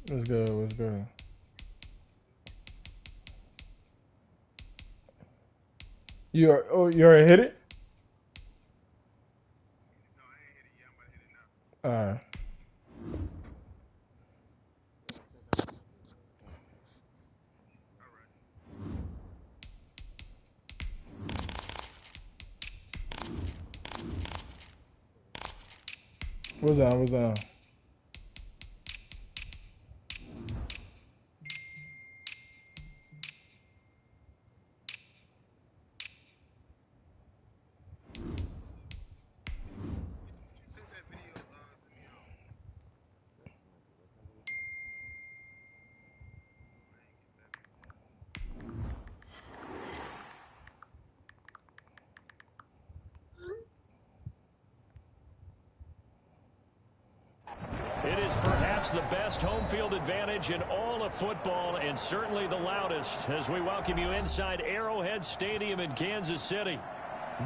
What's good? What's good? You already hit it? Alright. What's that? What's that? It is perhaps the best home field advantage in all of football, and certainly the loudest, as we welcome you inside Arrowhead Stadium in Kansas City.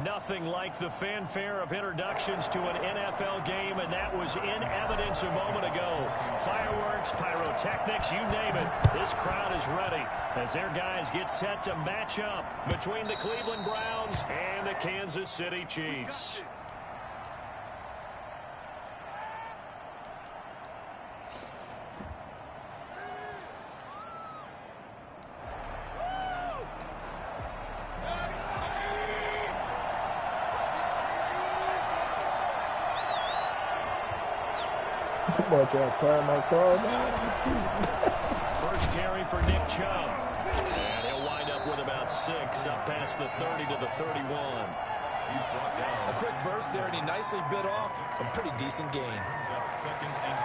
Nothing like the fanfare of introductions to an NFL game, and that was in evidence a moment ago. Fireworks, pyrotechnics, you name it. This crowd is ready as their guys get set to match up between the Cleveland Browns and the Kansas City Chiefs. Watch out, climb my car down. First carry for Nick Chubb. And he'll wind up with about 6 up past the 30 to the 31. He's brought down. A quick burst there, and he nicely bit off a pretty decent gain. Second and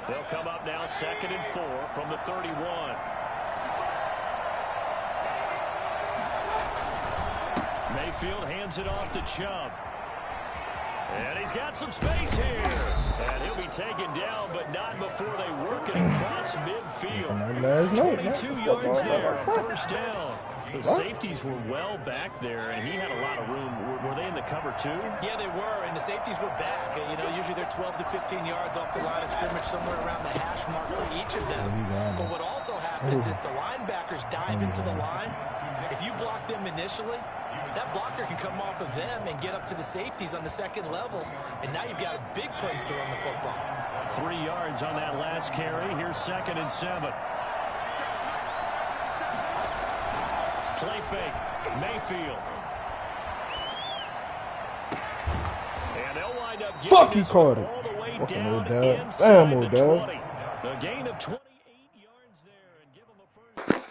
4. They'll come up now 2nd and 4 from the 31. Mayfield hands it off to Chubb. And he's got some space here. And he'll be taken down, but not before they work it across midfield. 22 yards there, first down. The safeties were well back there, and he had a lot of room. Were they in the cover too? Yeah, they were, and the safeties were back. You know, usually they're 12 to 15 yards off the line of scrimmage, somewhere around the hash mark for each of them. But what also happens is if the linebackers dive into the line, if you block them initially, that blocker can come off of them and get up to the safeties on the second level, and now you've got a big place to run the football. 3 yards on that last carry. Here's 2nd and 7. Play fake. Mayfield. And they'll wind up getting He caught it. all the way Fucking down Odell. inside Damn, the Odell. 20. A gain of 28 yards there and give them a first down.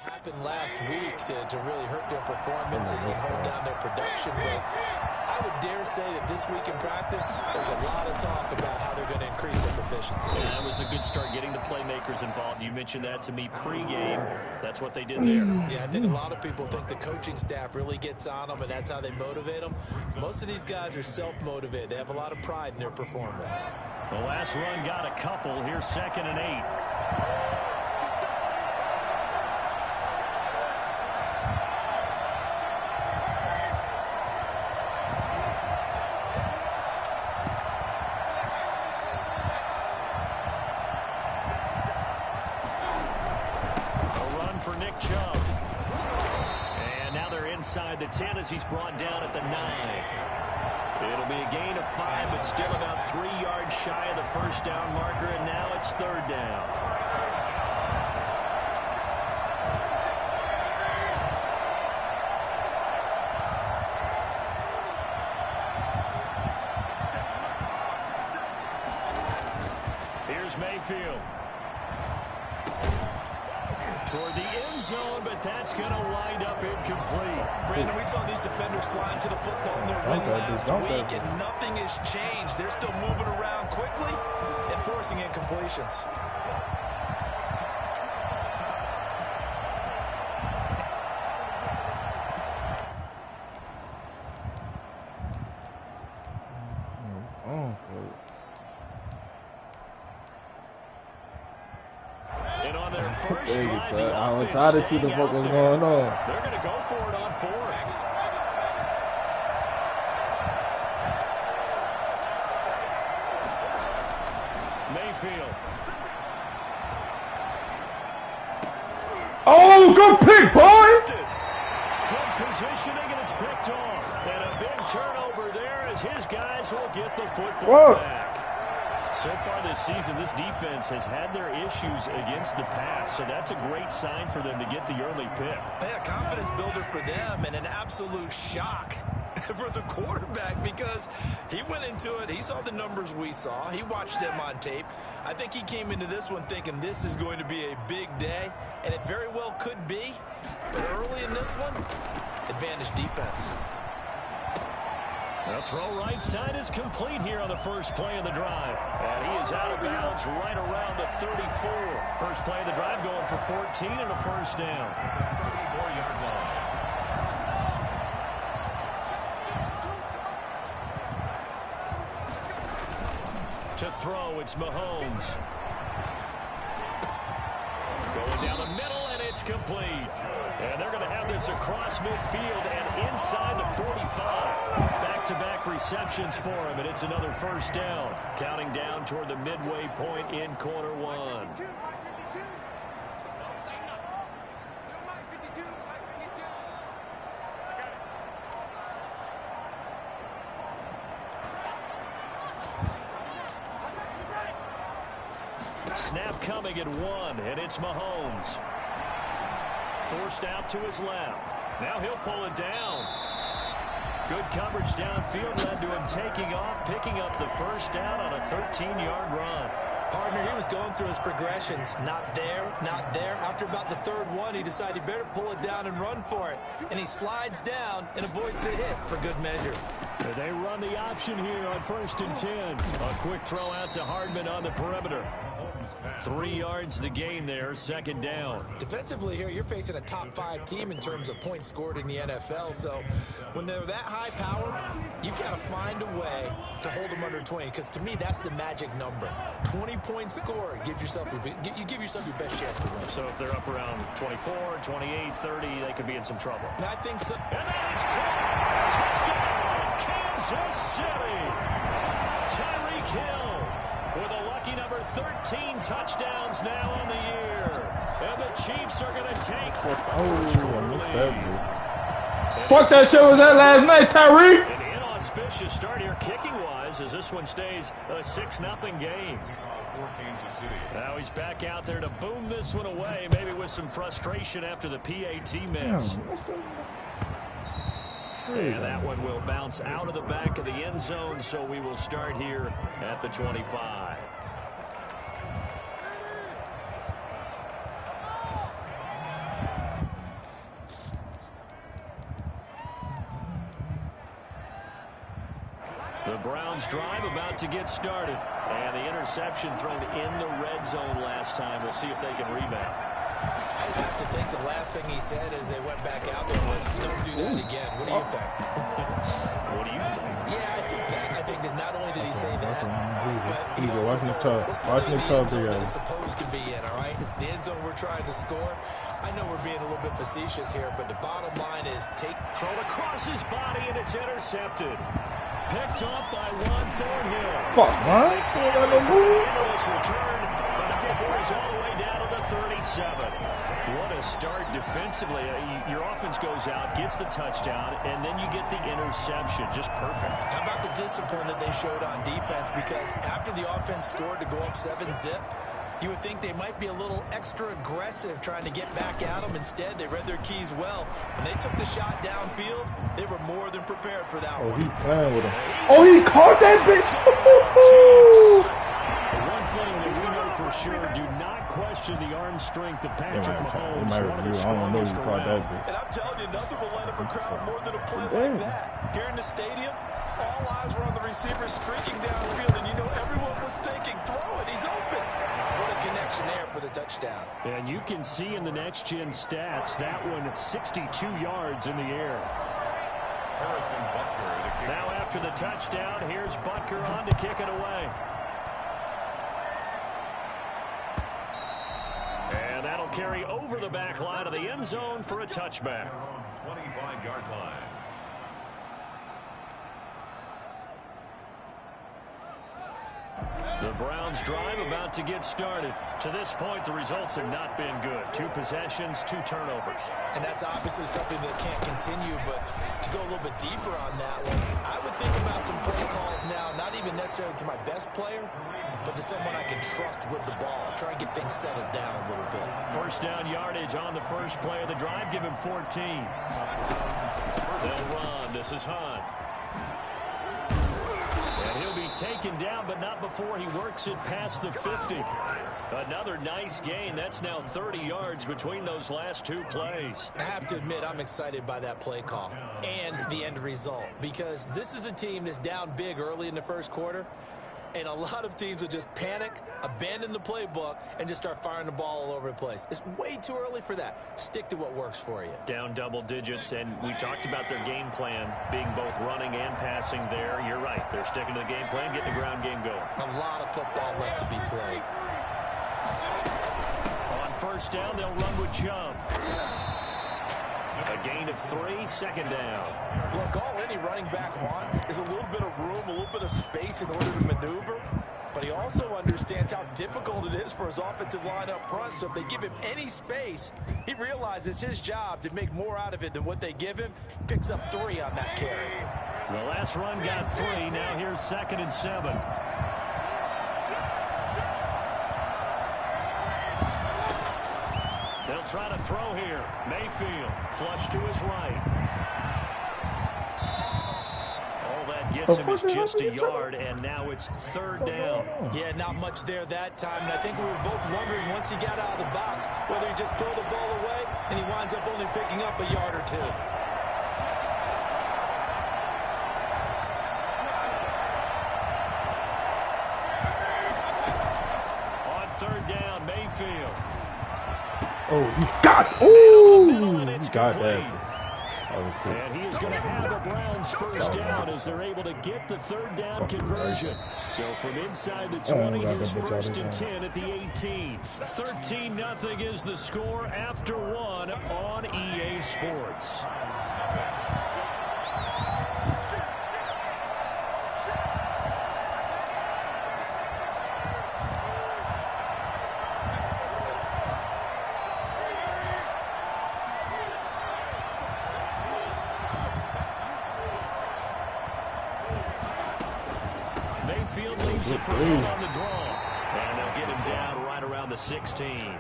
Happened last week to really hurt their performance and hold down their production, but I would dare say that this week in practice, there's a lot of talk about how they're going to increase their proficiency. Yeah, that was a good start getting the playmakers involved. You mentioned that to me pregame. That's what they did there. Yeah, I think a lot of people think the coaching staff really gets on them, and that's how they motivate them. Most of these guys are self-motivated. They have a lot of pride in their performance. The last run got a couple. Here's 2nd and 8. Inside the 10 as he's brought down at the 9. It'll be a gain of 5, but still about 3 yards shy of the first down marker, and now it's 3rd down. Here's Mayfield. Toward the end zone, but that's going to wind up incomplete. Brandon, we saw these defenders flying to the football in their win last week, and nothing has changed. They're still moving around quickly and forcing incompletions. And on their first There you drive, go. the I was offense trying to see the staying fuck out was there. going on. They're going to go for it on 4th. Mayfield. Oh, good pick, boy! Good positioning, and it's picked off. And a big turnover there as his guys will get the football back. So far this season, this defense has had their issues against the pass, so that's a great sign for them to get the early pick. Yeah, confidence builder for them and an absolute shock for the quarterback because he went into it. He saw the numbers we saw. He watched them on tape. I think he came into this one thinking this is going to be a big day, and it very well could be. But early in this one, advantage defense. The throw right side is complete here on the first play of the drive. And he is out of bounds right around the 34. First play of the drive going for 14 and a first down. 34-yard line. To throw, it's Mahomes. Going down the middle, and it's complete. And they're going to have this across midfield and inside the 45. Back-to-back receptions for him, and it's another first down. Counting down toward the midway point in quarter one. Snap coming at 1, and it's Mahomes. Forced out to his left. Now he'll pull it down. Good coverage downfield led to him taking off, picking up the first down on a 13-yard run. Partner, he was going through his progressions. Not there, not there. After about the third one, he decided he better pull it down and run for it. And he slides down and avoids the hit for good measure. They run the option here on 1st and 10. A quick throw out to Hardman on the perimeter. 3 yards the gain there, second down. Defensively here, you're facing a top 5 team in terms of points scored in the NFL. So when they're that high powered, you got to find a way to hold them under 20. Because to me, that's the magic number. 20 points scored gives yourself you give yourself your best chance to win. So if they're up around 24, 28, 30, they could be in some trouble. I think so. And that is caught. Touchdown, Kansas City. Tyreek Hill with a lucky number 13 touchdowns now on the year. And the Chiefs are going to take Fuck that shit was that last night, Tyreek. An inauspicious start here kicking-wise as this one stays a 6-0 game. Now he's back out there to boom this one away, maybe with some frustration after the PAT miss. And that one will bounce out of the back of the end zone, so we will start here at the 25. The Browns drive about to get started. And the interception thrown in the red zone last time. We'll see if they can rebound. I just have to think the last thing he said as they went back out there was, don't do that again. What do you think? What do you think? Yeah, I think that. I think that not only did he say that, but he Here you go. also Watch me told, talk. let's Watch put it me in the talk end zone to that you. it's supposed to be in, all right? The end zone we're trying to score. I know we're being a little bit facetious here, but the bottom line is thrown across his body, and it's intercepted. Picked off by Juan Thornhill. Fuck, man. This return, but the before he's all the way down to the 37. What a start defensively. Your offense goes out, gets the touchdown, and then you get the interception. Just perfect. How about the discipline that they showed on defense? Because after the offense scored to go up 7-zip, you would think they might be a little extra aggressive trying to get back at them. Instead, they read their keys well. When they took the shot downfield, they were more than prepared for that one. Oh, he playing with him. Oh, he caught that bitch. The one thing that we know for sure, do not question the arm strength of Patrick Mahomes. I don't know who caught that bitch. And I'm telling you, nothing will light up a crowd more than a play like that. Here in the stadium, all eyes were on the receiver streaking downfield, and you know everyone was thinking, throw it, he's open. What a connection there for the touchdown. And you can see in the next-gen stats, that one at 62 yards in the air. Harrison Butker to kick. Now after the touchdown, here's Butker on to kick it away. carry over the back line of the end zone for a touchback. 25-yard line. The Browns drive about to get started. To this point, the results have not been good. 2 possessions, 2 turnovers. And that's obviously something that can't continue, but to go a little bit deeper on that one, I would think about some play calls now, not even necessarily to my best player, but to someone I can trust with the ball. Try and get things settled down a little bit. First down yardage on the first play of the drive. Give him 14. They'll run. This is Hunt. And he'll be taken down, but not before he works it past the 50. Another nice gain. That's now 30 yards between those last 2 plays. I have to admit, I'm excited by that play call and the end result, because this is a team that's down big early in the first quarter, and a lot of teams will just panic, abandon the playbook, and just start firing the ball all over the place. It's way too early for that. Stick to what works for you. Down double digits, and we talked about their game plan being both running and passing there. You're right. They're sticking to the game plan, getting the ground game going. A lot of football left to be played. On first down, they'll run with Chubb. A gain of 3, second down. Look, all any running back wants is a little bit of room, a little bit of space in order to maneuver. But he also understands how difficult it is for his offensive line up front. So if they give him any space, he realizes his job to make more out of it than what they give him. Picks up 3 on that carry. The last run got 3. Now here's 2nd and 7. They'll try to throw here. Mayfield, flush to his right. All that gets him is just a yard, and now it's 3rd down. Yeah, not much there that time. And I think we were both wondering once he got out of the box whether he just throw the ball away, and he winds up only picking up a yard or 2. On 3rd down, Mayfield. Oh, he got. Ooh, he got that. And he is going to have the Browns first down as they're able to get the 3rd down conversion. So from inside the 20, here's 1st and 10 at the 18. 13-0 is the score after 1 on EA Sports. Mayfield leaves it for him on the draw. And they'll get him down right around the 16.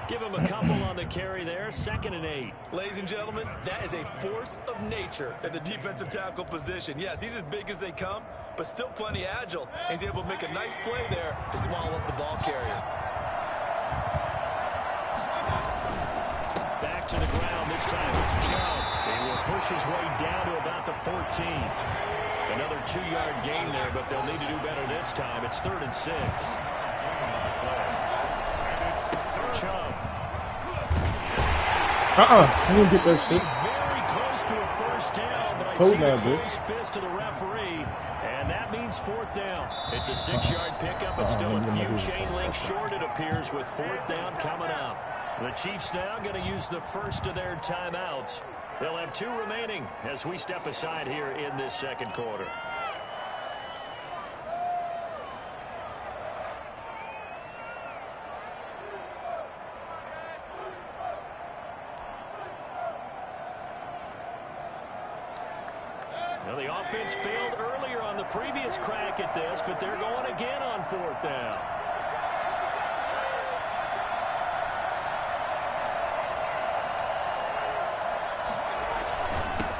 Give him a couple on the carry there. 2nd and 8. Ladies and gentlemen, that is a force of nature at the defensive tackle position. Yes, he's as big as they come, but still plenty agile. He's able to make a nice play there to swallow up the ball carrier. Back to the ground. This time it's Chubb. He will push his way down to about the 14. Another 2-yard gain there, but they'll need to do better this time. It's 3rd and 6. Chubb. I didn't get that shit. Very close to a first down, but I see the close fist to the referee, and that means 4th down. It's a 6-yard pickup, but still a few chain links short, it appears, with 4th down coming up. The Chiefs now going to use the first of their timeouts. They'll have 2 remaining as we step aside here in this 2nd quarter. Well, the offense failed earlier on the previous crack at this, but they're going again on 4th down.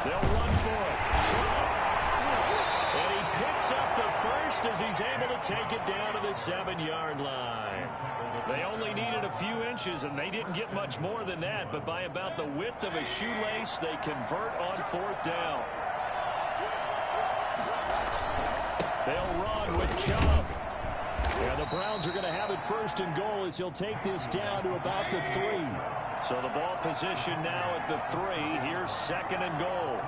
They'll run for it. Chubb. And he picks up the first as he's able to take it down to the 7-yard line. They only needed a few inches, and they didn't get much more than that, but by about the width of a shoelace, they convert on 4th down. They'll run with Chubb. Yeah, the Browns are going to have it 1st and goal as he'll take this down to about the 3. So the ball position now at the 3. Here's 2nd and goal.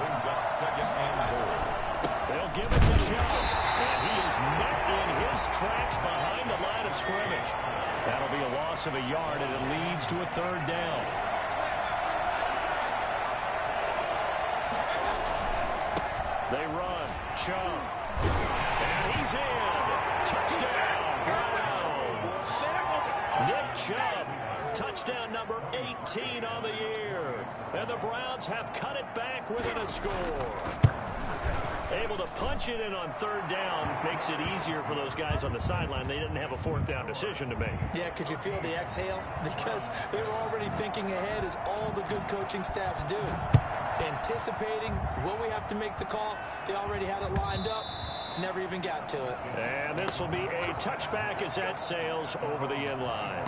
Brings up 2nd and goal. They'll give it to Chubb. And he is met in his tracks behind the line of scrimmage. That'll be a loss of a yard, and it leads to a third down. They run. Chubb. And he's in. Touchdown, Browns. Nick Chubb. Touchdown number 18 on the year. And the Browns have cut it back within a score. Able to punch it in on third down makes it easier for those guys on the sideline. They didn't have a fourth down decision to make. Yeah, could you feel the exhale? Because they were already thinking ahead, as all the good coaching staffs do. Anticipating, will we have to make the call? They already had it lined up. Never even got to it. And this will be a touchback as that sails over the end line.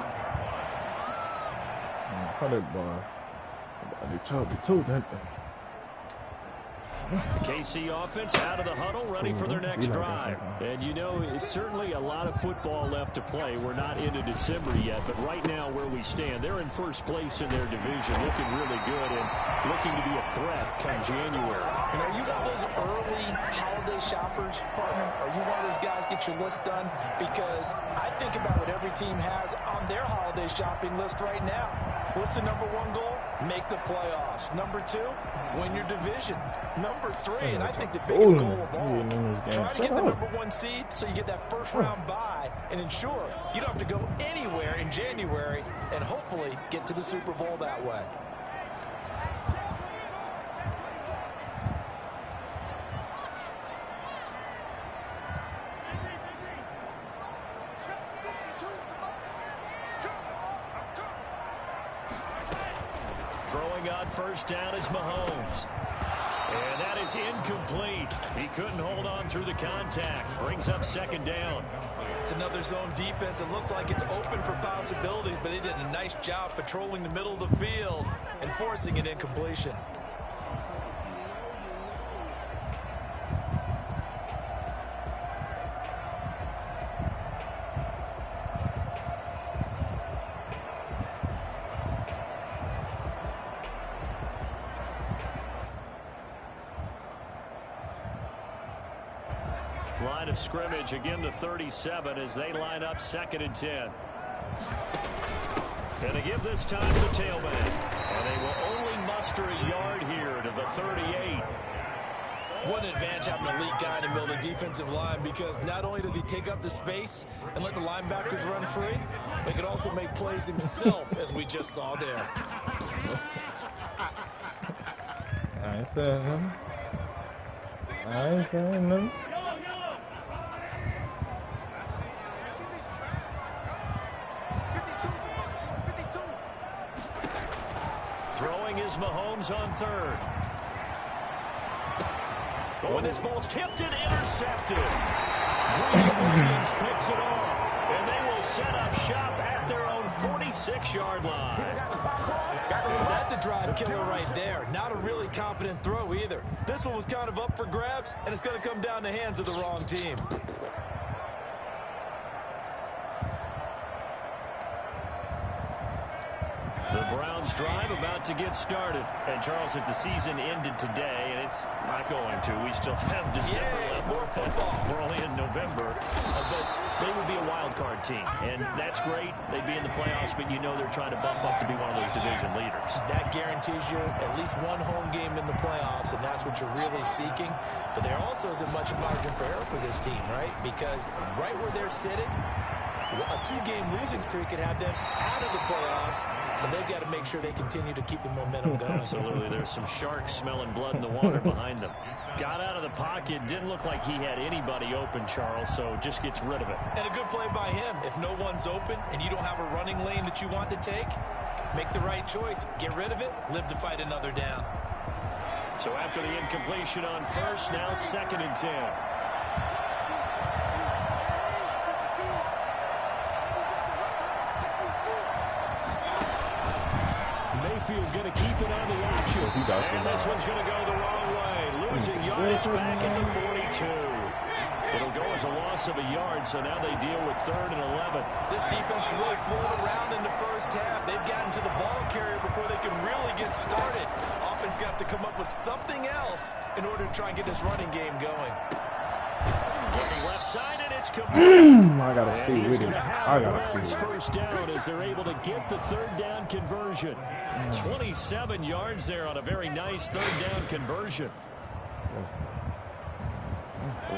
The KC offense out of the huddle, ready for their next drive. And you know, it's certainly a lot of football left to play. We're not into December yet, but right now where we stand, they're in first place in their division, looking really good and looking to be a threat come January. And are you one of those early holiday shoppers, partner? Are you one of those guys get your list done? Because I think about what every team has on their holiday shopping list right now. What's the number one goal? Make the playoffs. Number 2, win your division. Number 3, and I think the biggest goal of all, try to get the number 1 seed so you get that first round bye and ensure you don't have to go anywhere in January and hopefully get to the Super Bowl that way. Throwing on first down is Mahomes. And that is incomplete. He couldn't hold on through the contact. Brings up second down. It's another zone defense. It looks like it's open for possibilities, but they did a nice job patrolling the middle of the field and forcing an incompletion. Line of scrimmage, again the 37 as they line up 2nd and 10. Going to give this time to the tailback. And they will only muster a yard here to the 38. What an advantage having a elite guy in the middle of the defensive line, because not only does he take up the space and let the linebackers run free, but he can also make plays himself, as we just saw there. I ain't saying nothing. I ain't saying nothing. Throwing is Mahomes on third. Oh, and this ball's tipped and intercepted. Williams picks it off, and they will set up shop at their own 46-yard line. That's a drive killer right there. Not a really confident throw either. This one was kind of up for grabs, and it's going to come down the hands of the wrong team. The Browns drive about to get started. And Charles, if the season ended today, and it's not going to, we still have December left. More football. We're only in November. But they would be a wild card team. And that's great. They'd be in the playoffs, but you know they're trying to bump up to be one of those division leaders. That guarantees you at least one home game in the playoffs, and that's what you're really seeking. But there also isn't much margin for error for this team, right? Because right where they're sitting, a 2-game losing streak could have them out of the playoffs, so they've got to make sure they continue to keep the momentum going. Absolutely. There's some sharks smelling blood in the water behind them. Got out of the pocket. Didn't look like he had anybody open, Charles, so just gets rid of it. And a good play by him. If no one's open and you don't have a running lane that you want to take, make the right choice. Get rid of it. Live to fight another down. So after the incompletion on first, now 2nd and 10. Mayfield going to keep it on the option. And this one's going to go the wrong way. Losing yardage back at the 42. It'll go as a loss of a yard, so now they deal with 3rd and 11. This defense really floated around in the first half. They've gotten to the ball carrier before they can really get started. offense got to come up with something else in order to try and get this running game going. Looking left side, and it's complete. I gotta stay with it. I gotta stay with it. First down as they're able to get the third down conversion. 27 yards there on a very nice third down conversion.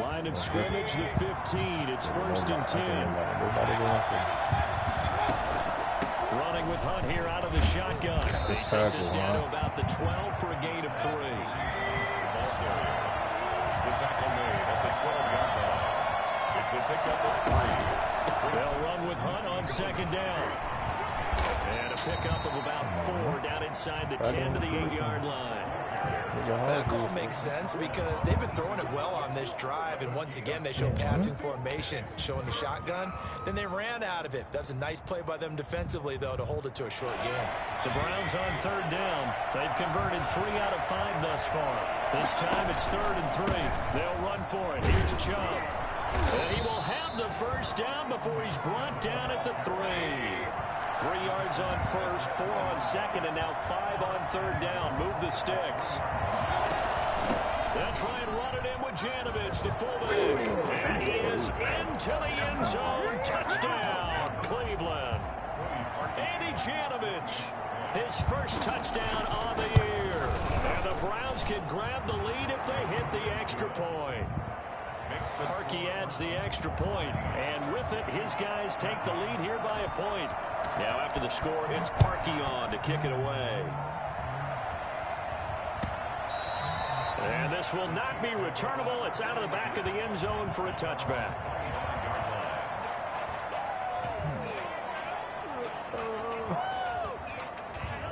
Line of scrimmage, the 15. It's 1st and 10. Running with Hunt here out of the shotgun. He takes us down to about the 12 for a gain of 3. They'll run with Hunt on 2nd down. And a pickup of about 4 down inside the 10 to the 8-yard line. That call makes sense because they've been throwing it well on this drive, and once again they show passing formation, showing the shotgun. Then they ran out of it. That's a nice play by them defensively, though, to hold it to a short gain. The Browns on 3rd down. They've converted 3 out of 5 thus far. This time it's 3rd and 3. They'll run for it. Here's Chubb. And he will have the first down before he's brought down at the 3. 3 yards on 1st, 4 on 2nd, and now 5 on 3rd down. Move the sticks. They'll try and run it in with Janovich, the fullback. And he is into the end zone. Touchdown, Cleveland. Andy Janovich, his first touchdown on the year. And the Browns can grab the lead if they hit the extra point. Parkey adds the extra point, and with it, his guys take the lead here by a point. Now after the score, it's Parkey on to kick it away. And this will not be returnable. It's out of the back of the end zone for a touchback.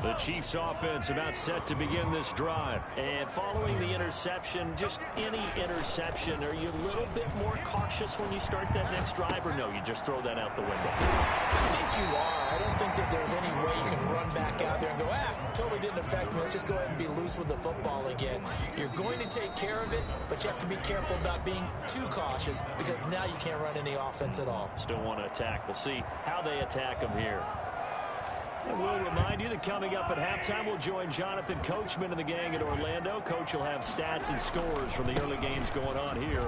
The Chiefs offense about set to begin this drive. And following the interception, just any interception, are you a little bit more cautious when you start that next drive, or no, you just throw that out the window? I think you are. I don't think that there's any way you can run back out there and go, totally didn't affect me. Let's just go ahead and be loose with the football again. You're going to take care of it, but you have to be careful about being too cautious because now you can't run any offense at all. Still want to attack. We'll see how they attack them here. And we'll remind you that coming up at halftime, we'll join Jonathan Coachman and the gang at Orlando. Coach will have stats and scores from the early games going on here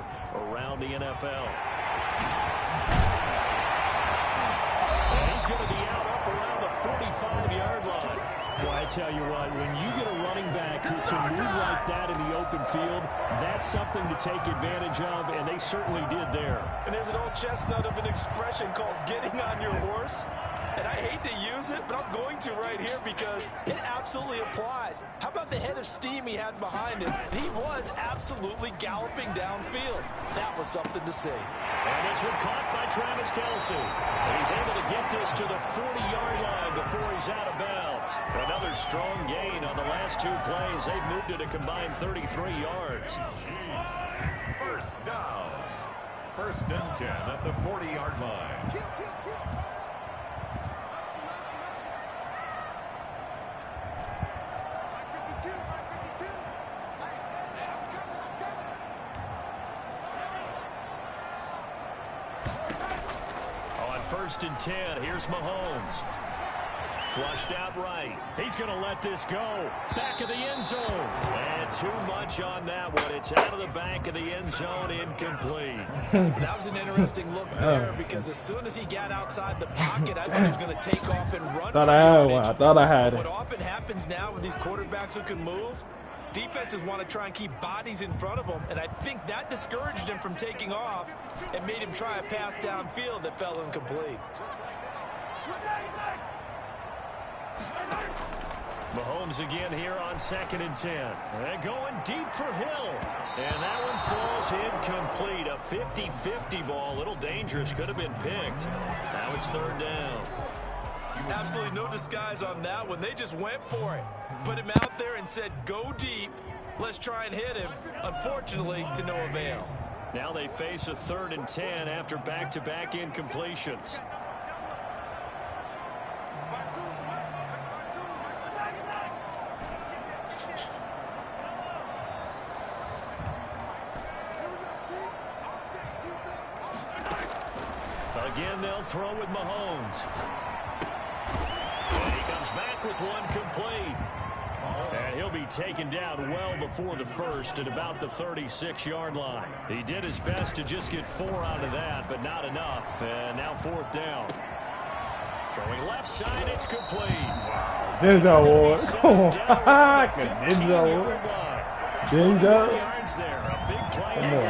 around the NFL. And he's going to be out up around the 45-yard line. Well, I tell you what, when you get a running back who can move like that in the open field, that's something to take advantage of, and they certainly did there. And there's an old chestnut of an expression called getting on your horse. And I hate to use it, but I'm going to right here because it absolutely applies. How about the head of steam he had behind him? He was absolutely galloping downfield. That was something to see. And this one caught by Travis Kelce. And he's able to get this to the 40-yard line before he's out of bounds. Another strong gain on the last 2 plays. They've moved it a combined 33 yards. First down. 1st and 10 at the 40-yard line. On 1st and 10, here's Mahomes. Flushed out right. He's going to let this go. Back of the end zone. And too much on that one. It's out of the back of the end zone, incomplete. That was an interesting look there because as soon as he got outside the pocket, I thought he was going to take off and run. I thought I had What often happens now with these quarterbacks who can move, defenses want to try and keep bodies in front of them, and I think that discouraged him from taking off and made him try a pass downfield that fell incomplete. Mahomes again here on 2nd and 10. They're going deep for Hill. And that one falls incomplete. A 50-50 ball. A little dangerous. Could have been picked. Now it's 3rd down. Absolutely no disguise on that one. They just went for it. Put him out there and said, go deep. Let's try and hit him. Unfortunately, to no avail. Now they face a 3rd and 10 after back-to-back incompletions. Again, they'll throw with Mahomes. And he comes back with one complete. And he'll be taken down well before the first at about the 36-yard line. He did his best to just get 4 out of that, but not enough. And now 4th down. Throwing left side, it's complete. Denzel Ward. Denzel Ward. Denzel. Come on. I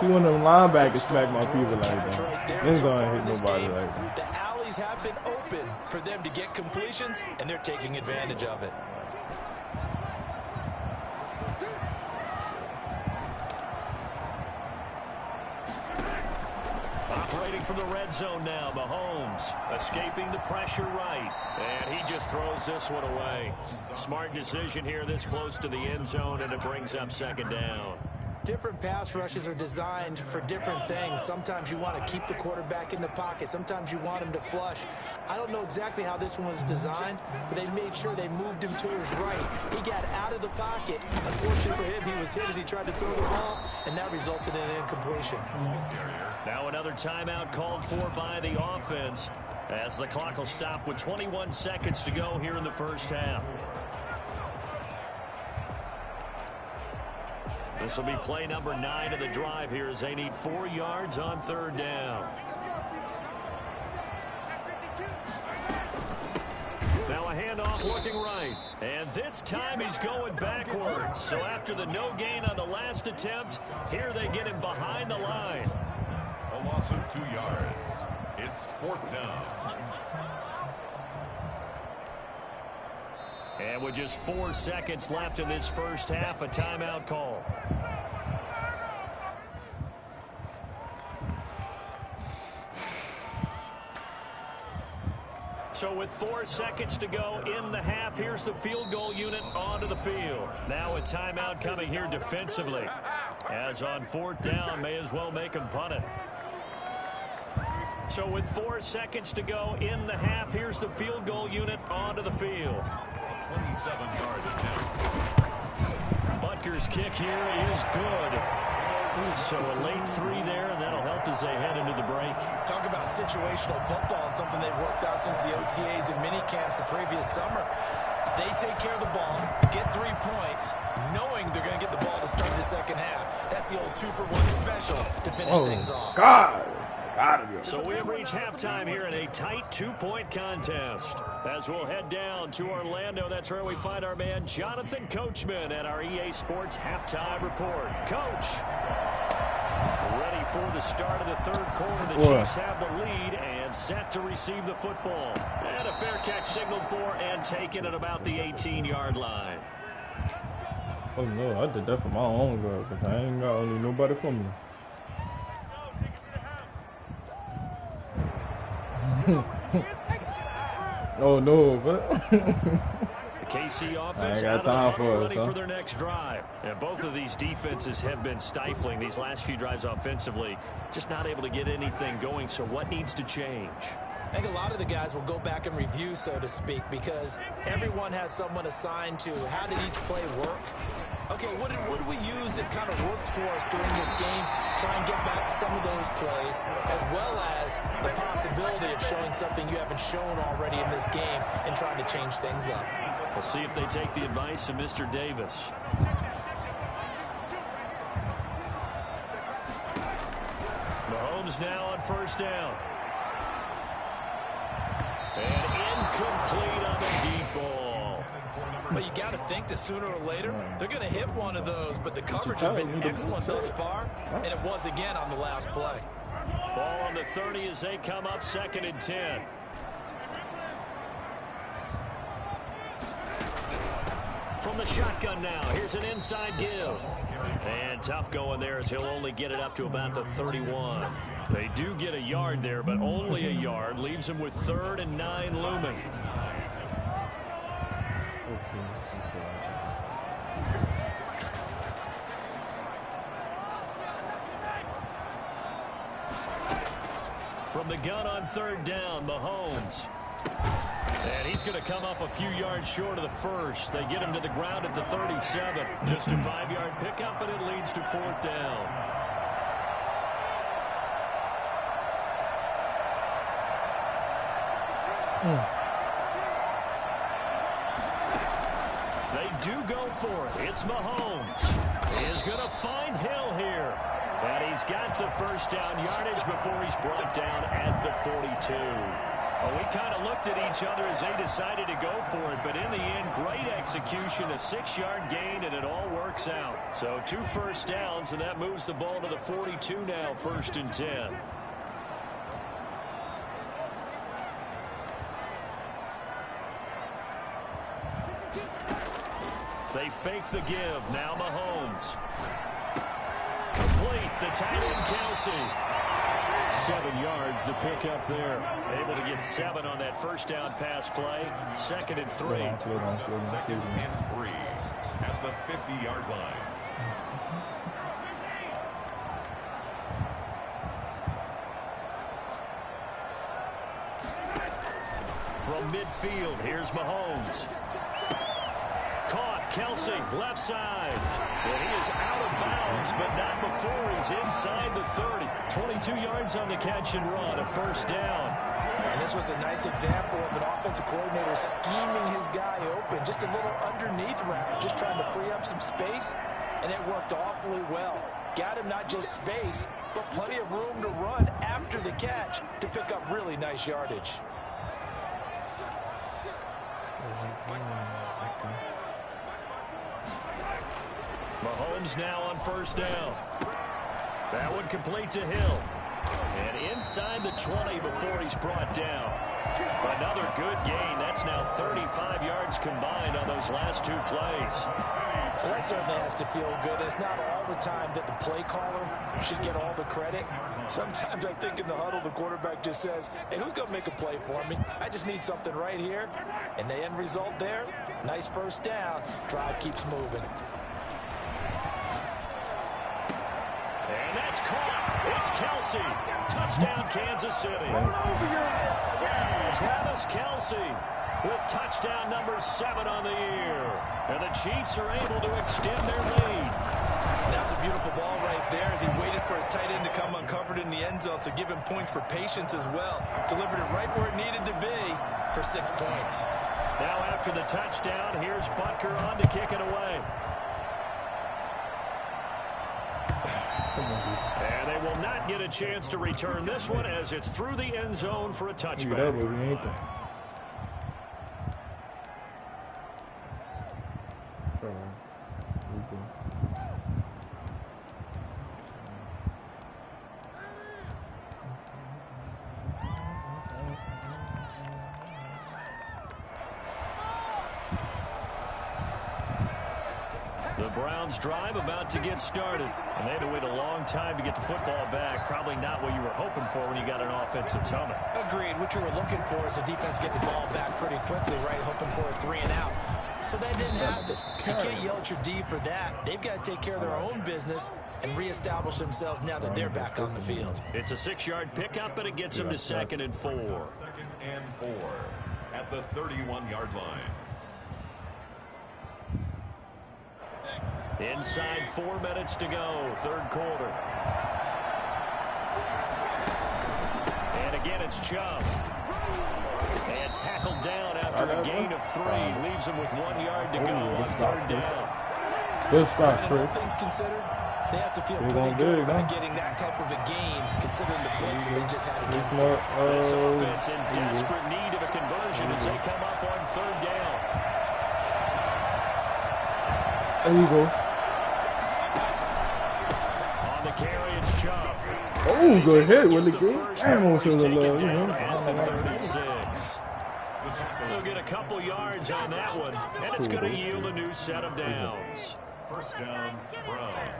see one of them linebackers smack my people like that. Denzel ain't hit nobody like that. The alleys have been open for them to get completions, and they're taking advantage of it. Operating from the red zone now, Mahomes escaping the pressure right. And he just throws this one away. Smart decision here this close to the end zone, and it brings up 2nd down. Different pass rushes are designed for different things. Sometimes you want to keep the quarterback in the pocket. Sometimes you want him to flush. I don't know exactly how this one was designed, but they made sure they moved him to his right. He got out of the pocket. Unfortunately for him, he was hit as he tried to throw the ball, and that resulted in an incompletion. Now another timeout called for by the offense as the clock will stop with 21 seconds to go here in the first half. This will be play number 9 of the drive here as they need 4 yards on 3rd down. Now a handoff looking right. And this time he's going backwards. So after the no gain on the last attempt, here they get him behind the line. A loss of 2 yards. It's 4th down. And with just 4 seconds left in this first half, a timeout call. So with 4 seconds to go in the half, here's the field goal unit onto the field. Now a timeout coming here defensively. As on 4th down, may as well make him punt it. So with 4 seconds to go in the half, here's the field goal unit onto the field. 27-yard attempt. Butker's kick here is good. So a late 3 there, and that'll help as they head into the break. Talk about situational football and something they've worked out since the OTAs and mini camps the previous summer. They take care of the ball, get 3 points, knowing they're going to get the ball to start the second half. That's the old 2-for-1 special to finish things off. God. So we have reached halftime here in a tight 2-point contest. As we'll head down to Orlando, that's where we find our man Jonathan Coachman at our EA Sports Halftime Report. Coach, ready for the start of the 3rd quarter. The Chiefs have the lead and set to receive the football. And a fair catch signaled for and taken at about the 18-yard line. Oh no, I did that for my own girl because I ain't got only nobody for me. Oh no, but the KC offense out of the ready for their next drive. And both of these defenses have been stifling these last few drives offensively, just not able to get anything going. So what needs to change? I think a lot of the guys will go back and review, so to speak, because everyone has someone assigned to how did each play work. Okay, what did we use that kind of worked for us during this game? Try and get back some of those plays, as well as the possibility of showing something you haven't shown already in this game and trying to change things up. We'll see if they take the advice of Mr. Davis. Mahomes now on 1st down. And incomplete on the deep ball. Well, you got to think that sooner or later, they're going to hit one of those, but the coverage has been excellent thus far, and it was again on the last play. Ball on the 30 as they come up 2nd and 10. From the shotgun now, here's an inside give. And tough going there as he'll only get it up to about the 31. They do get a yard there, but only a yard. Leaves him with 3rd and 9 looming. From the gun on 3rd down, Mahomes. And he's going to come up a few yards short of the first. They get him to the ground at the 37. Just a 5-yard pickup, and it leads to 4th down. They do for it. It's Mahomes. He is going to find Hill here. And he's got the first down yardage before he's brought down at the 42. Well, we kind of looked at each other as they decided to go for it, but in the end, great execution, a 6-yard gain, and it all works out. So 2 first downs, and that moves the ball to the 42 now, 1st and 10. They fake the give. Now Mahomes. Complete. The tight end, Kelsey. 7 yards, the pick up there. Able to get 7 on that first down pass play. 2nd and 3. 2nd and 3 at the 50-yard line. From midfield, here's Mahomes. Caught, Kelsey, left side. And he is out of bounds, but not before he's inside the 30. 22 yards on the catch and run, a first down. And this was a nice example of an offensive coordinator scheming his guy open. Just a little underneath route, just trying to free up some space, and it worked awfully well. Got him not just space, but plenty of room to run after the catch to pick up really nice yardage. Mahomes now on first down. That one complete to Hill. And inside the 20 before he's brought down. Another good gain. That's now 35 yards combined on those last 2 plays. Well, that certainly has to feel good. It's not all the time that the play caller should get all the credit. Sometimes I think in the huddle, the quarterback just says, hey, who's going to make a play for me? I just need something right here. And the end result there, nice first down. Drive keeps moving. And that's caught. It's Kelsey. Touchdown, Kansas City. Travis Kelsey with touchdown number 7 on the year. And the Chiefs are able to extend their lead. That was a beautiful ball right there as he waited for his tight end to come uncovered in the end zone to give him points for patience as well. Delivered it right where it needed to be for 6 points. Now after the touchdown, here's Butker on to kick it away. And they will not get a chance to return this one as it's through the end zone for a touchback. The Browns drive about to get started. And they had to wait a long time to get the football back. Probably not what you were hoping for when you got an offense that's humming. Agreed. What you were looking for is the defense getting the ball back pretty quickly, right? Hoping for a 3 and out. So that didn't happen. You can't yell at your D for that. They've got to take care of their own business and reestablish themselves now that they're back on the field. It's a 6-yard pickup, and it gets them to 2nd and 4. 2nd and 4 at the 31-yard line. Inside 4 minutes to go, 3rd quarter. And again, it's Chubb. And tackled down after a gain of 3. Leaves him with 1 yard to go on 3rd down. Good start, Chris. All things considered, they have to feel pretty good about getting that type of a gain, considering the blitz that they just had against them. This offense in desperate need of a conversion as they come up on 3rd down. There you go. On the carry, it's Chubb. Oh, good hit with the game. Damn, He's taken down at the 36. They'll get a couple yards on that one, and it's going to yield a new set of downs. First down, Browns.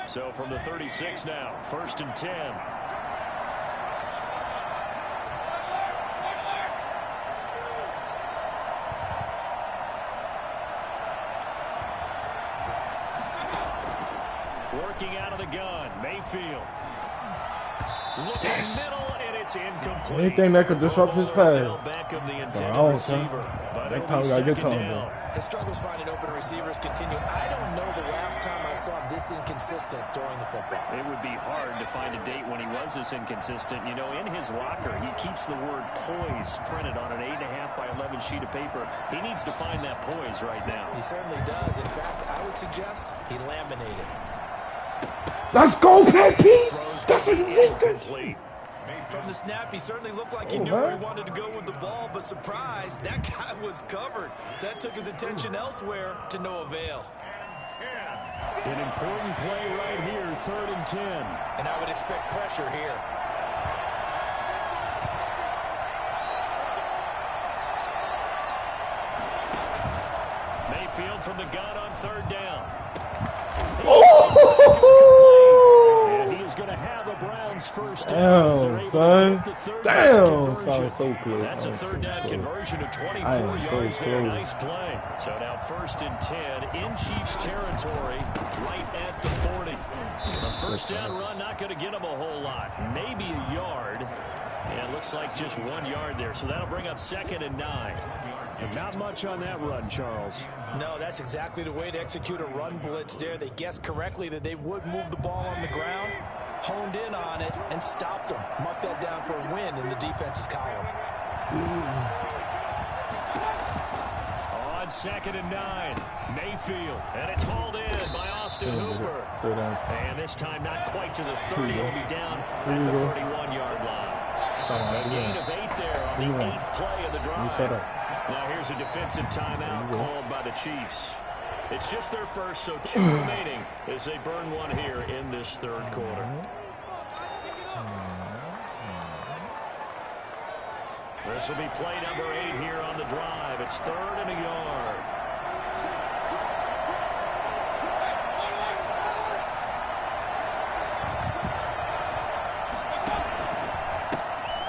So from the 36 now, 1st and 10. Working out of the gun, Mayfield. Looking middle, and it's incomplete. Anything that could disrupt his pass. Back of the intended receiver. Next time we gotta get to him, bro. His struggles finding open receivers continue. I don't know the last time I saw him this inconsistent throwing the football. It would be hard to find a date when he was this inconsistent. You know, in his locker, he keeps the word poise printed on an 8.5 by 11 sheet of paper. He needs to find that poise right now. He certainly does. In fact, I would suggest he laminated. Let's go, Pat Pete! That's what you need. From the snap, he certainly looked like he knew where he wanted to go with the ball, but surprise, that guy was covered. So that took his attention elsewhere to no avail. An important play right here, 3rd and 10. And I would expect pressure here. Mayfield from the gun on 3rd down. And he is going to have a Browns first down. Damn, son. Damn, sounds so close. That's a 3rd down conversion of 24 yards there. Nice play. So now 1st and 10 in Chiefs territory, right at the 40. The first down run not going to get him a whole lot. Maybe a yard. And it looks like just 1 yard there. So that'll bring up 2nd and 9. And not much on that run, Charles. No, that's exactly the way to execute a run blitz there. They guessed correctly that they would move the ball on the ground, honed in on it, and stopped them. Mark that down for a win in the defense's column. On 2nd and 9, Mayfield. And it's hauled in by Austin Hooper. And this time not quite to the 30. He'll be down at the 31-yard line. A gain of 8 there on the 8th play of the drive. Now here's a defensive timeout called by the Chiefs. It's just their first, so 2 remaining as they burn one here in this 3rd quarter. This will be play number 8 here on the drive. It's 3rd and a yard.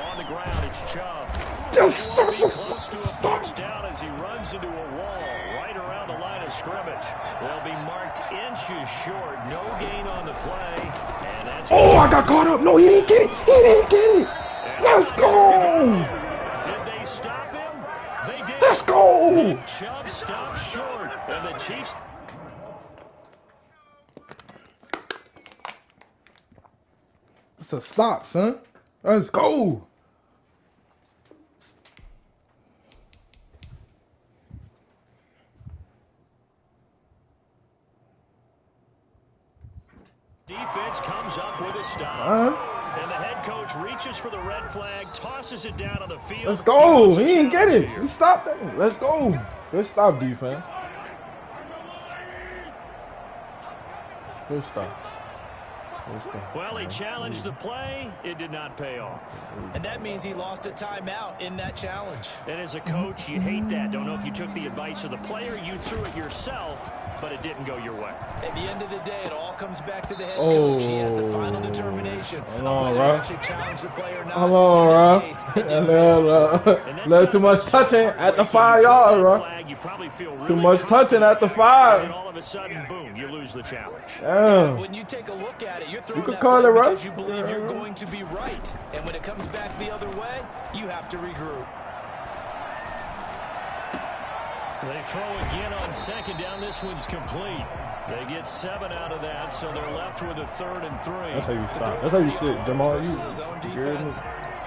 On the ground, it's Chubb. Yes, close to a first down as he runs into a wall right around the line of scrimmage. They'll be marked inches short. No gain on the play. And that's I got caught up. No, he didn't get it. He didn't get it. Let's go. Did they stop him? They did. Let's go. Chubb stopped short. And the Chiefs. It's a stop, son. Let's go. Defense comes up with a stop. And the head coach reaches for the red flag, tosses it down on the field. Let's go. He didn't get it. He stopped it. Let's go. Good stop, defense. Good stop. Well, he challenged the play. It did not pay off. And that means he lost a timeout in that challenge. And as a coach, you hate that. Don't know if you took the advice of the player. You threw it yourself, but it didn't go your way. At the end of the day, it all comes back to the head coach. He has the final determination. Hello, challenge the player or not. Hello, too much touching at the 5-yard, bro. Too much touching at the 5. And all of a sudden, boom, you lose the challenge. Damn. When you take a look at it, you're throwing could that call flag it, right? because you believe you're going to be right. And when it comes back the other way, you have to regroup. They throw again on 2nd down. This one's complete. They get 7 out of that, so they're left with a 3rd and 3. That's how you stop. That's how you sit, Jamal. You hear me?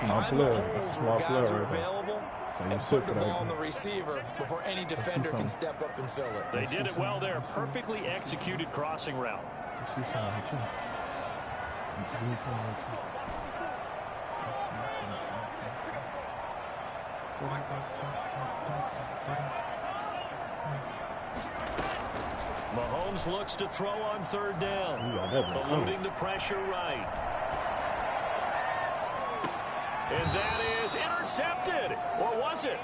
My player. That's my player right there. And put the ball on the receiver before any defender can step up and fill it. They did it well there. Perfectly executed crossing route. Mahomes looks to throw on 3rd down. Eluding the pressure right. And that is intercepted. Or was it?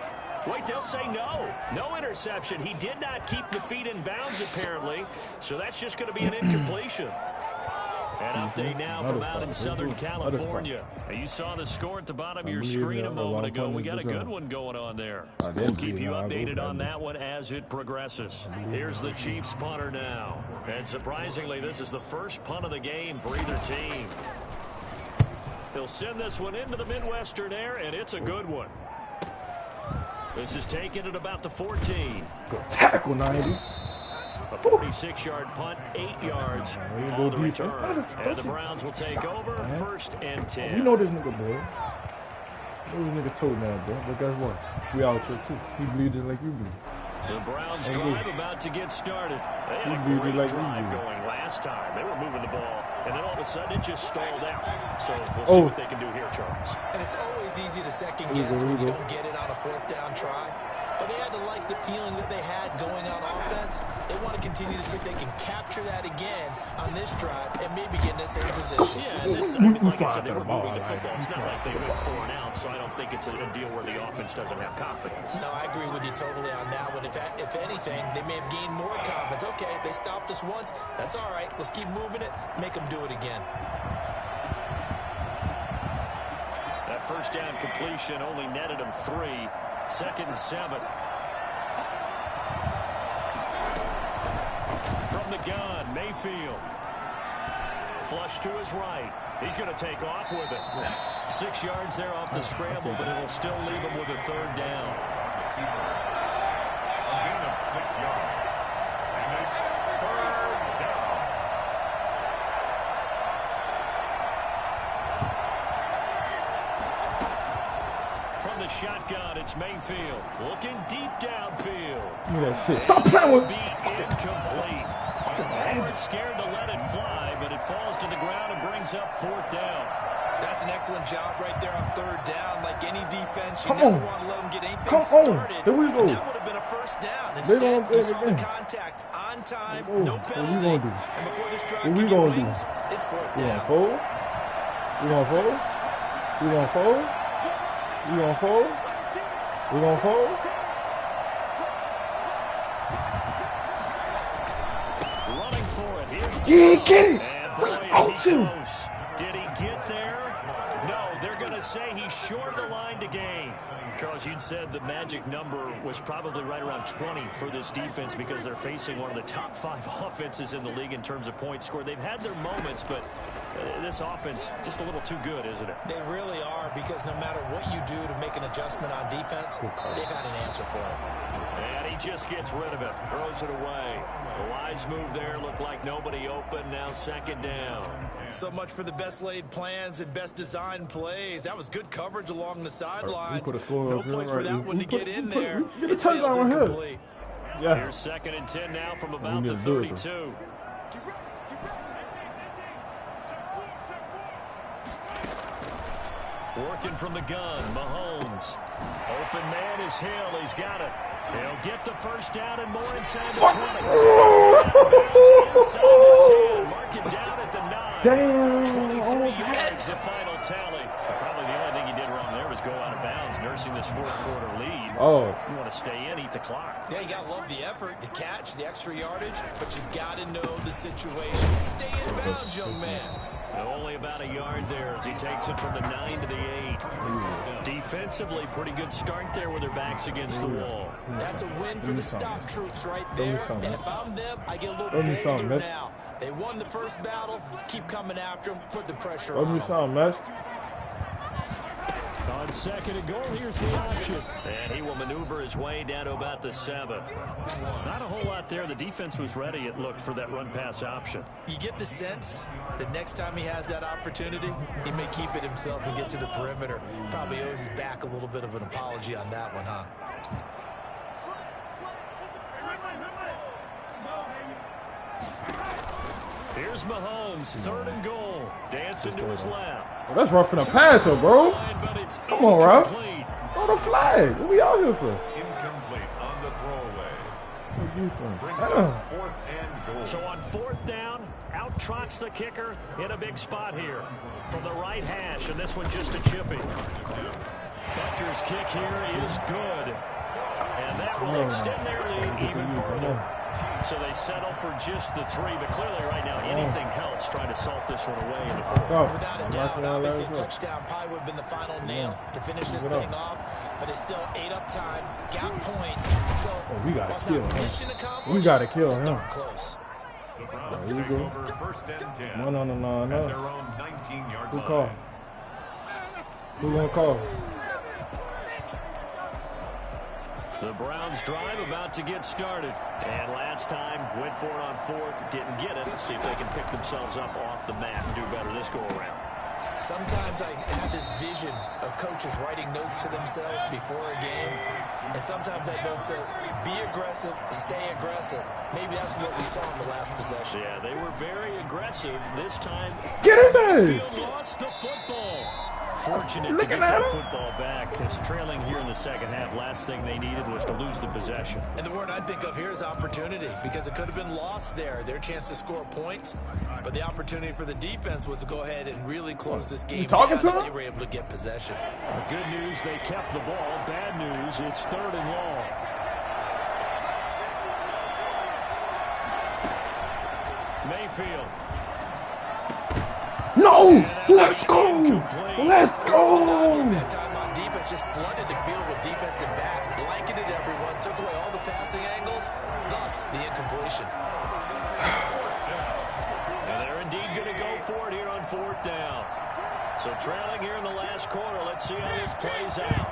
Wait, they'll say no. No interception. He did not keep the feet in bounds, apparently. So that's just going to be an incompletion. An update now from out in Southern California. You saw the score at the bottom of your screen a moment ago. We got a good one going on there. We'll keep you updated on that one as it progresses. Here's the Chiefs punter now. And surprisingly, this is the first punt of the game for either team. He'll send this one into the Midwestern air, and it's a good one. This is taken at about the 14. Good tackle, 90. A 46-yard punt, 8 yards on the return. And the Browns will take over, 1st and 10. We know this nigga, boy. We know this nigga toe now, bro. But guess what? We out here, too. He bleeding like you bleed. The Browns drive about to get started. They had a great drive going last time. They were moving the ball, and then all of a sudden it just stalled out. So we'll see what they can do here, Charles. And it's always easy to second guess when you don't get it on a 4th down try. But they had to like the feeling that they had going on offense. They want to continue to see if they can capture that again on this drive and maybe get in the same position. Yeah, and that's, like I said, they were moving the football. It's not like they went 4 and out, so I don't think it's a deal where the offense doesn't have confidence. No, I agree with you totally on that one. If anything, they may have gained more confidence. Okay, they stopped us once. That's all right. Let's keep moving it. Make them do it again. That 1st down completion only netted them 3. 2nd and 7. From the gun, Mayfield. Flush to his right. He's going to take off with it. 6 yards there off the scramble, but it'll still leave him with a 3rd down. A gain of 6 yards. And it's 3rd down. From the shotgun, it's Mayfield. Looking deep downfield. Look at that shit. Stop playing with me. Incomplete. They weren't scared to let it fly, but it falls to the ground and brings up 4th down. That's an excellent job right there on 3rd down. Like any defense, you never want to let them get anything started. Here we go. And that would have been a 1st down. Instead, you saw the contact on time, no penalty. And before this drive can get wings, it's 4th down. We gonna fold? We gonna fold? We gonna fold? We gonna fold? Running for it. Yeah, get it! Out you! Did he get there? No, they're going to say he's short of the line to gain. Charles, you'd said the magic number was probably right around 20 for this defense because they're facing one of the top 5 offenses in the league in terms of points scored. They've had their moments, but this offense just a little too good, isn't it? They really are, because no matter what you do to make an adjustment on defense, they've got an answer for it. And he just gets rid of it, throws it away. The wise move there, looked like nobody open, now 2nd down. So much for the best laid plans and best design plays. That was good coverage along the sideline. No place for that one to get in there. It sails incomplete. Yeah. Here's 2nd and 10 now from about the 32. Working from the gun, Mahomes. Open man is Hill. He's got it. He'll get the 1st down and more inside the 20. Inside the 10. Mark it down at the 9. Damn. 23 yards, the final tally. Probably the only thing he did wrong there was go out of bounds, nursing this 4th quarter lead. Oh. You want to stay in, eat the clock. Yeah, you got to love the effort, the catch, the extra yardage, but you got to know the situation. Stay in bounds, young man. Only about a yard there as he takes it from the 9 to the 8. Defensively, pretty good start there with their backs against the wall. That's a win for the stop troops right there. And if I'm them, I get a little bolder now. They won the 1st battle. Keep coming after them. Put the pressure on them. On 2nd and goal, here's the option. And he will maneuver his way down to about the 7. Not a whole lot there. The defense was ready, it looked, for that run-pass option. You get the sense that next time he has that opportunity, he may keep it himself and get to the perimeter. Probably owes his back a little bit of an apology on that one, huh? Here's Mahomes, 3rd and goal. Dancing to his left. Well, that's roughing a passer, bro. Come on, Ralph. Throw the flag. What we out here for? Incomplete on the throwaway. Brings up 4th and goal. So on 4th down, out trots the kicker in a big spot here from the right hash, and this one just a chippy. Butker's kick here is good, and that will extend their lead even further. So they settle for just the 3, but clearly right now anything helps trying to salt this one away in the 4th. Without a doubt, obviously a touchdown probably would have been the final nail to finish this thing off, but it's still 8 up time, got points, so we gotta kill him. We gotta kill him. Close. The Browns take over 1st and 10. No. At their own 19-yard Who line. call? Who gonna call? The Browns drive about to get started. And last time, went for it on fourth, didn't get it. See if they can pick themselves up off the mat and do better this go-around. Sometimes I have this vision of coaches writing notes to themselves before a game. And sometimes that note says, be aggressive, stay aggressive. Maybe that's what we saw in the last possession. Yeah, they were very aggressive this time. Get his ass! Mayfield lost the football. Fortunate to get that football back, because trailing here in the second half, last thing they needed was to lose the possession. And the word I think of here is opportunity, because it could have been lost there, their chance to score points. But the opportunity for the defense was to go ahead and really close this game down, and they were able to get possession. Good news, they kept the ball. Bad news, it's 3rd and long. Mayfield. No! Let's go! Let's go! That time on defense just flooded the field with defensive backs, blanketed everyone, took away all the passing angles, thus the incompletion. And they're indeed going to go for it here on 4th down. So trailing here in the last quarter, let's see how this plays out.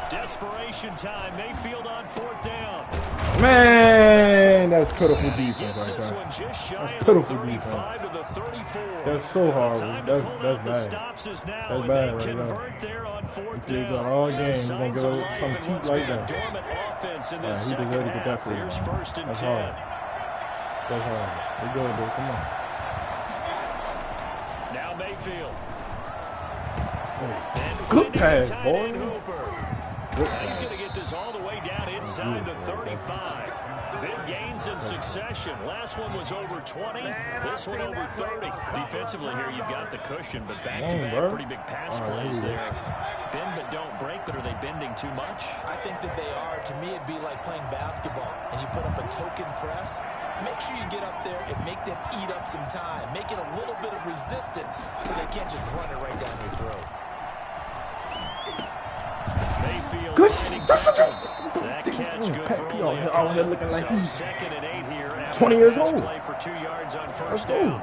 Desperation time. Mayfield on 4th down. Man, that's pitiful defense right there. That's pitiful defense. That's so horrible. That's bad. That's bad right there. He's going all game. He's going to get some cheap like that. He deserves to get that for you. That's hard. That's hard. We're good, dude. Come on. Now Mayfield. Good pass, boy. He's going to get this all the way down inside the 35. Big gains in succession. Last one was over 20. This one over 30. Defensively here, you've got the cushion, but back-to-back pretty big pass plays there. Bend but don't break, but are they bending too much? I think that they are. To me, it'd be like playing basketball, and you put up a token press. Make sure you get up there and make them eat up some time. Make it a little bit of resistance so they can't just run it right down your throat. Good. That's such a that catch good for only out here looking like he's 2nd and 8 here. 20 years old. Play for 2 yards on 1st down.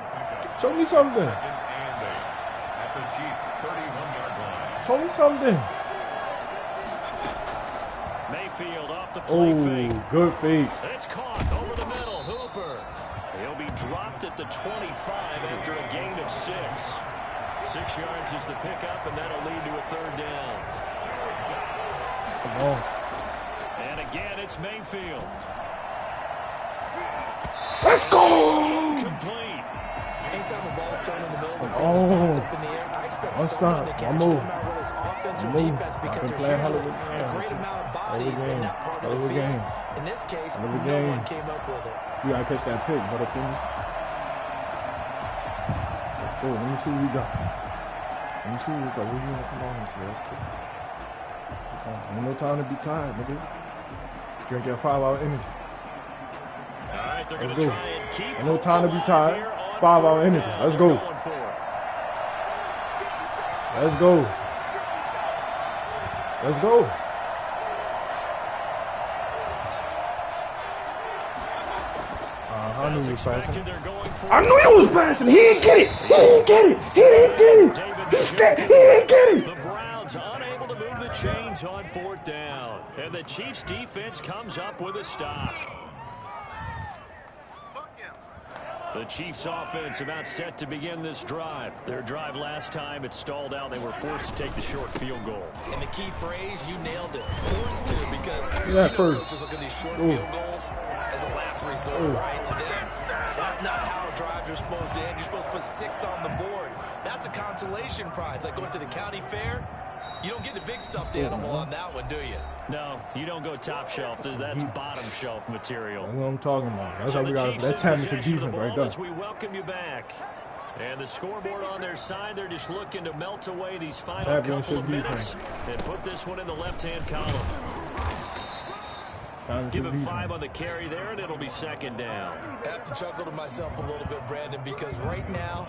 Show me something. At the Chiefs' 31-yard line. Show me something. Mayfield off the play fake. Good fake. It's caught over the middle. Hooper. He'll be dropped at the 25 after a gain of 6. 6 yards is the pickup, and that'll lead to a 3rd down. Come on. And again, it's Mayfield. Let's go! Complete. Anytime the ball's thrown in the middle of the field, up in the air, I expect someone to catch it, no matter whether it's offense or defense, because there's usually a great amount of bodies in that part of the field. In this case, no one came up with it. You gotta catch that pick, Butterfingers. Let's go. Let me see what we got. Let me see what we got. What do you want to come on into? Let's go. Ain't no time to be tired, nigga. Drink your 5-hour energy. All right, they're going to try and keep. Ain't no time to be tired. 5-hour energy. Let's go. Let's go. Let's go. I knew he was passing. I knew he was passing. He didn't get it. He didn't get it. He didn't get it. He didn't get it. The Browns unable to move the chains on 4th down. And the Chiefs defense comes up with a stop. The Chiefs offense about set to begin this drive. Their drive last time, it stalled out. They were forced to take the short field goal. And the key phrase, you nailed it. Forced to, because coaches look at these short field goals as a last resort, right? To them, that's not how drives are supposed to end. You're supposed to put 6 on the board. That's a consolation prize, like going to the county fair. You don't get the big stuffed animal on that one, do you? No, you don't go top shelf. That's bottom shelf material. That's what I'm talking about. That's how we got that championship defense right there. As we welcome you back. And the scoreboard on their side, they're just looking to melt away these final couple of minutes and put this one in the left-hand column. Give him 5 on the carry there, and it'll be 2nd down. I have to chuckle to myself a little bit, Brandon, because right now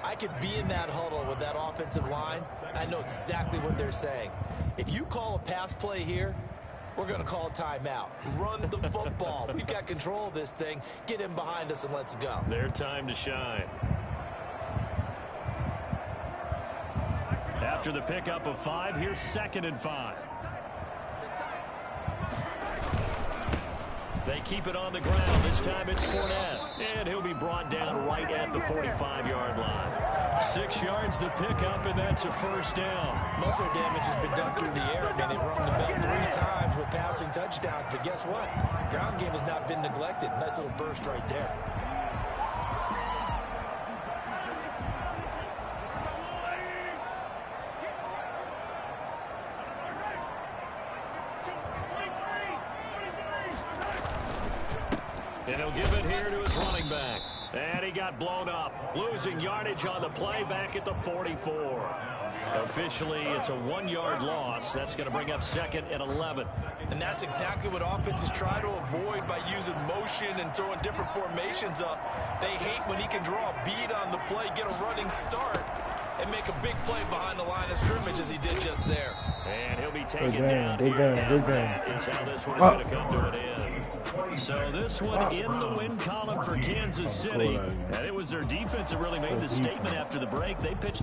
I could be in that huddle with that offensive line. I know exactly what they're saying. If you call a pass play here, we're going to call a timeout. Run the football. We've got control of this thing. Get in behind us and let's go. Their time to shine. After the pickup of 5, here's 2nd and 5. They keep it on the ground. This time it's Fournette. And he'll be brought down right at the 45-yard line. 6 yards the pickup, and that's a first down. Most of their damage has been done through the air. I mean, they've rung the bell 3 times with passing touchdowns. But guess what? Ground game has not been neglected. Nice little burst right there. And he'll give it here to his running back. And he got blown up. Losing yardage on the play back at the 44. Officially, it's a 1-yard loss. That's going to bring up 2nd and 11. And that's exactly what offenses try to avoid by using motion and throwing different formations up. They hate when he can draw a bead on the play, get a running start, and make a big play behind the line of scrimmage as he did just there. And he'll be taken down here. That is how this one is going to come to an end. So this one in the win column for Kansas City. And it was their defense that really made the statement after the break. They pitched the